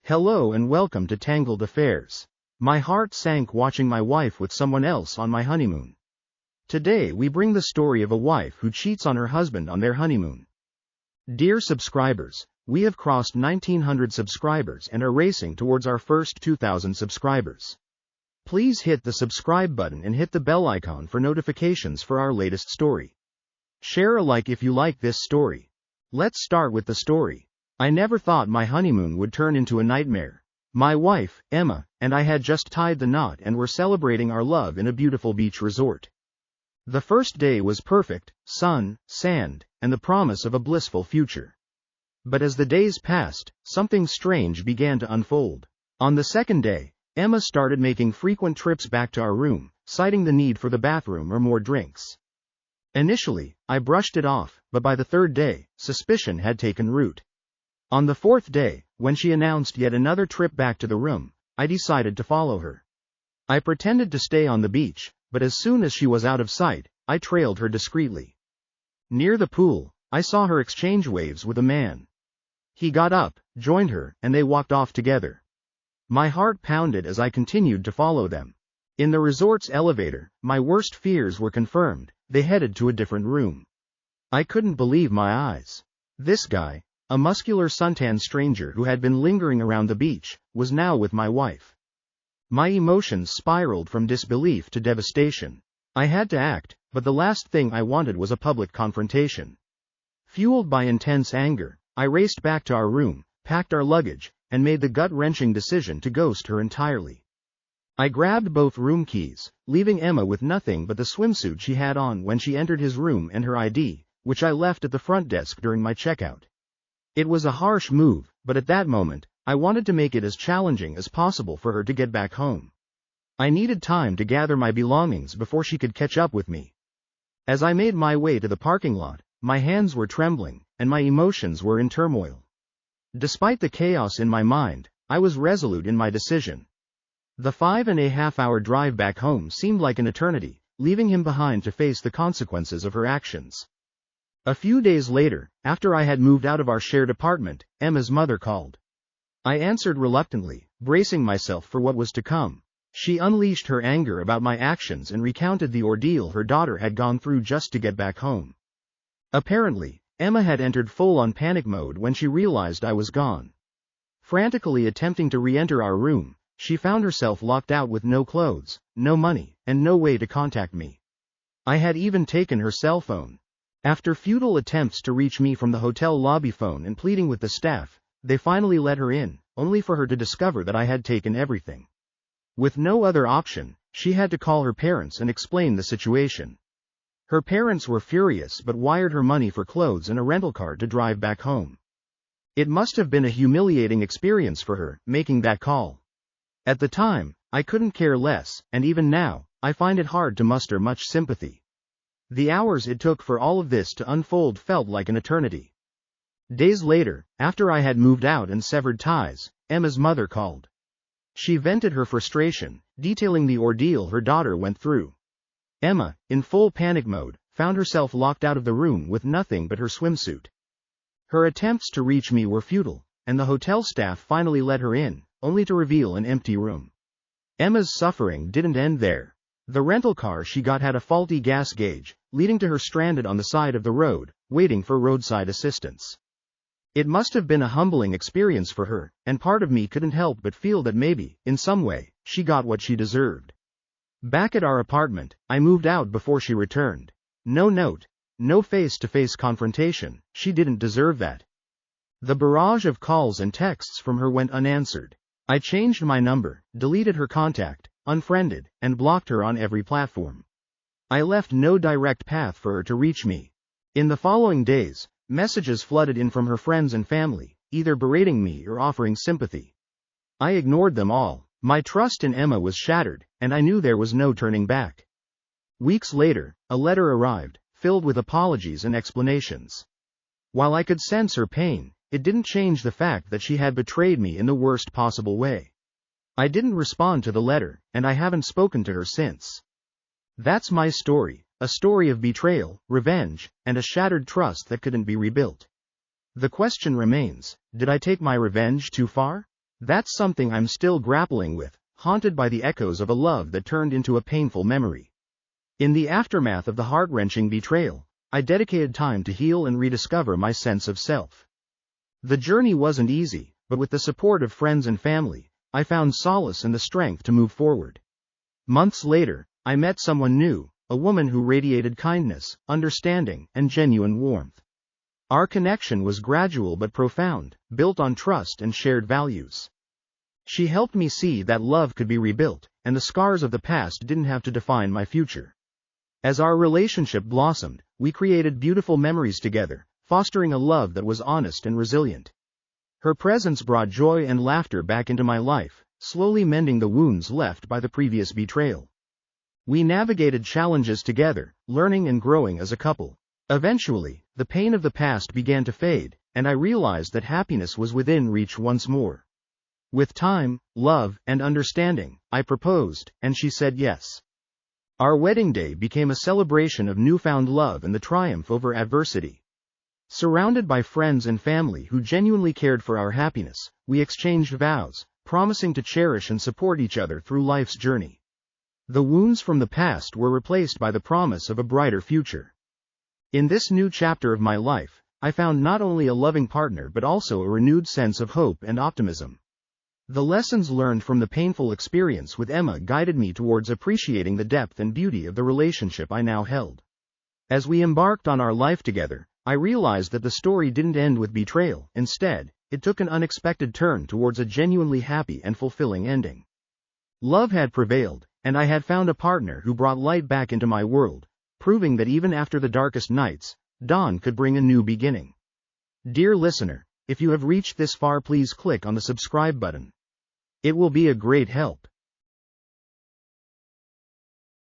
Hello and welcome to Tangled Affairs. My heart sank watching my wife with someone else on my honeymoon. Today we bring the story of a wife who cheats on her husband on their honeymoon. Dear subscribers, we have crossed 1900 subscribers and are racing towards our first 2000 subscribers. Please hit the subscribe button and hit the bell icon for notifications for our latest story. Share a like if you like this story. Let's start with the story. I never thought my honeymoon would turn into a nightmare. My wife, Emma, and I had just tied the knot and were celebrating our love in a beautiful beach resort. The first day was perfect, sun, sand, and the promise of a blissful future. But as the days passed, something strange began to unfold. On the second day, Emma started making frequent trips back to our room, citing the need for the bathroom or more drinks. Initially, I brushed it off, but by the third day, suspicion had taken root. On the fourth day, when she announced yet another trip back to the room, I decided to follow her. I pretended to stay on the beach, but as soon as she was out of sight, I trailed her discreetly. Near the pool, I saw her exchange waves with a man. He got up, joined her, and they walked off together. My heart pounded as I continued to follow them. In the resort's elevator, my worst fears were confirmed. They headed to a different room. I couldn't believe my eyes. This guy, a muscular suntan stranger who had been lingering around the beach, was now with my wife. My emotions spiraled from disbelief to devastation. I had to act, but the last thing I wanted was a public confrontation. Fueled by intense anger, I raced back to our room, packed our luggage, and made the gut-wrenching decision to ghost her entirely. I grabbed both room keys, leaving Emma with nothing but the swimsuit she had on when she entered his room and her ID, which I left at the front desk during my checkout. It was a harsh move, but at that moment, I wanted to make it as challenging as possible for her to get back home. I needed time to gather my belongings before she could catch up with me. As I made my way to the parking lot, my hands were trembling, and my emotions were in turmoil. Despite the chaos in my mind, I was resolute in my decision. The 5.5-hour drive back home seemed like an eternity, leaving him behind to face the consequences of her actions. A few days later, after I had moved out of our shared apartment, Emma's mother called. I answered reluctantly, bracing myself for what was to come. She unleashed her anger about my actions and recounted the ordeal her daughter had gone through just to get back home. Apparently, Emma had entered full-on panic mode when she realized I was gone. Frantically attempting to re-enter our room, she found herself locked out with no clothes, no money, and no way to contact me. I had even taken her cell phone. After futile attempts to reach me from the hotel lobby phone and pleading with the staff, they finally let her in, only for her to discover that I had taken everything. With no other option, she had to call her parents and explain the situation. Her parents were furious but wired her money for clothes and a rental car to drive back home. It must have been a humiliating experience for her, making that call. At the time, I couldn't care less, and even now, I find it hard to muster much sympathy. The hours it took for all of this to unfold felt like an eternity. Days later, after I had moved out and severed ties, Emma's mother called. She vented her frustration, detailing the ordeal her daughter went through. Emma, in full panic mode, found herself locked out of the room with nothing but her swimsuit. Her attempts to reach me were futile, and the hotel staff finally let her in, only to reveal an empty room. Emma's suffering didn't end there. The rental car she got had a faulty gas gauge, leading to her stranded on the side of the road, waiting for roadside assistance. It must have been a humbling experience for her, and part of me couldn't help but feel that maybe, in some way, she got what she deserved. Back at our apartment, I moved out before she returned. No note, no face-to-face confrontation, she didn't deserve that. The barrage of calls and texts from her went unanswered. I changed my number, deleted her contact, unfriended, and blocked her on every platform. I left no direct path for her to reach me. In the following days, messages flooded in from her friends and family, either berating me or offering sympathy. I ignored them all. My trust in Emma was shattered, and I knew there was no turning back. Weeks later, a letter arrived, filled with apologies and explanations. While I could sense her pain, it didn't change the fact that she had betrayed me in the worst possible way. I didn't respond to the letter, and I haven't spoken to her since. That's my story, a story of betrayal, revenge, and a shattered trust that couldn't be rebuilt. The question remains, did I take my revenge too far? That's something I'm still grappling with, haunted by the echoes of a love that turned into a painful memory. In the aftermath of the heart-wrenching betrayal, I dedicated time to heal and rediscover my sense of self. The journey wasn't easy, but with the support of friends and family, I found solace and the strength to move forward. Months later, I met someone new, a woman who radiated kindness, understanding, and genuine warmth. Our connection was gradual but profound, built on trust and shared values. She helped me see that love could be rebuilt, and the scars of the past didn't have to define my future. As our relationship blossomed, we created beautiful memories together, fostering a love that was honest and resilient. Her presence brought joy and laughter back into my life, slowly mending the wounds left by the previous betrayal. We navigated challenges together, learning and growing as a couple. Eventually, the pain of the past began to fade, and I realized that happiness was within reach once more. With time, love, and understanding, I proposed, and she said yes. Our wedding day became a celebration of newfound love and the triumph over adversity. Surrounded by friends and family who genuinely cared for our happiness, we exchanged vows, promising to cherish and support each other through life's journey. The wounds from the past were replaced by the promise of a brighter future. In this new chapter of my life, I found not only a loving partner but also a renewed sense of hope and optimism. The lessons learned from the painful experience with Emma guided me towards appreciating the depth and beauty of the relationship I now held. As we embarked on our life together, I realized that the story didn't end with betrayal. Instead, it took an unexpected turn towards a genuinely happy and fulfilling ending. Love had prevailed, and I had found a partner who brought light back into my world, proving that even after the darkest nights, dawn could bring a new beginning. Dear listener, if you have reached this far, please click on the subscribe button. It will be a great help.